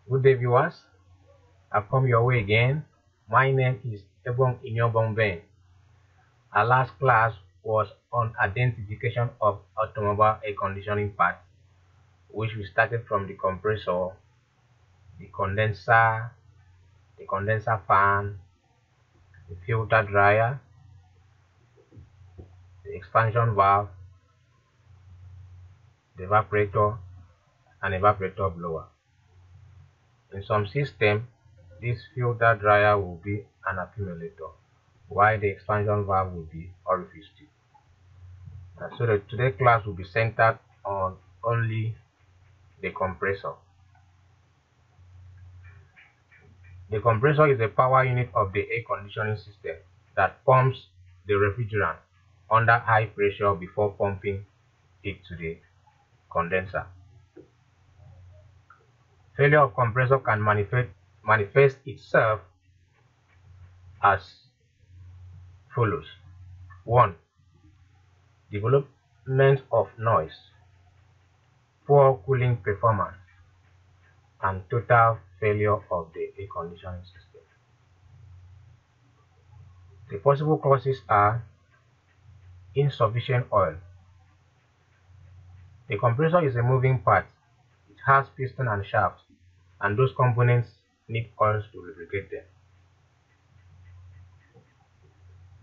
Good day, viewers. I've come your way again. My name is Ebong Inyobomben. Our last class was on identification of automobile air conditioning parts, which we started from the compressor, the condenser fan, the filter dryer, the expansion valve, the evaporator, and evaporator blower. In some systems, this filter dryer will be an accumulator, while the expansion valve will be orifice tube. So today's class will be centered on only the compressor. The compressor is a power unit of the air conditioning system that pumps the refrigerant under high pressure before pumping it to the condenser. Failure of compressor can manifest itself as follows. 1. Development of noise, poor cooling performance, and total failure of the air conditioning system. The possible causes are insufficient oil. The compressor is a moving part. It has piston and shaft, and those components need oils to lubricate them.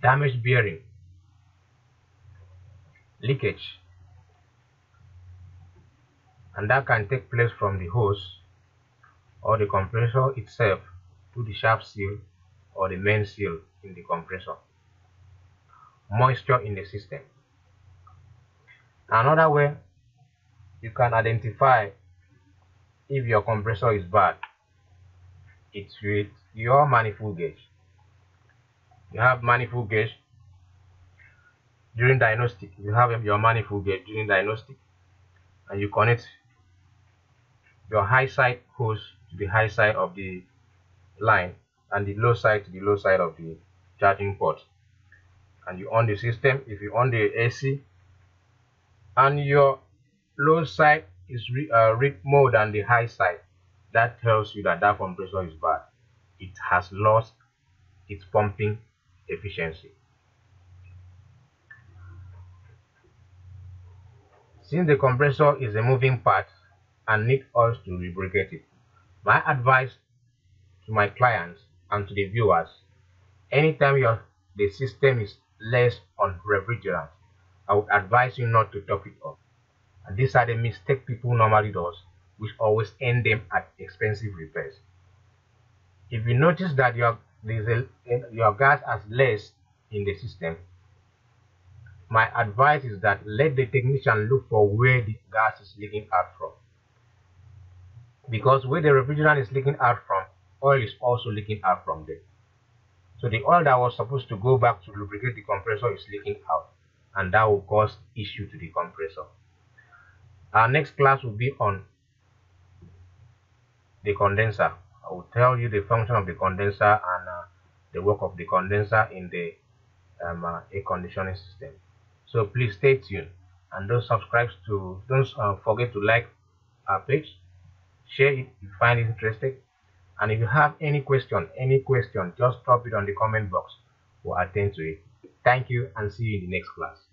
Damaged bearing, leakage, and that can take place from the hose or the compressor itself to the shaft seal or the main seal in the compressor. Moisture in the system. Another way you can identify if your compressor is bad, it's with your manifold gauge. You have manifold gauge during diagnostic. You have your manifold gauge during diagnostic, and you connect your high side hose to the high side of the line and the low side to the low side of the charging port, and you on the system. If you on the AC and your low side is read more than the high side, that tells you that that compressor is bad. It has lost its pumping efficiency. Since the compressor is a moving part and need oils to lubricate it, my advice to my clients and to the viewers: anytime the system is less on refrigerant, I would advise you not to top it up. And these are the mistakes people normally do, which always end them at expensive repairs. If you notice that your gas has less in the system, my advice is that let the technician look for where the gas is leaking out from. Because where the refrigerant is leaking out from, oil is also leaking out from there. So the oil that was supposed to go back to lubricate the compressor is leaking out, and that will cause issue to the compressor. Our next class will be on the condenser. I will tell you the function of the condenser and the work of the condenser in the air conditioning system. So please stay tuned, and don't forget to like our page, share it if you find it interesting, and if you have any question, just drop it on the comment box. We'll attend to it. Thank you, and see you in the next class.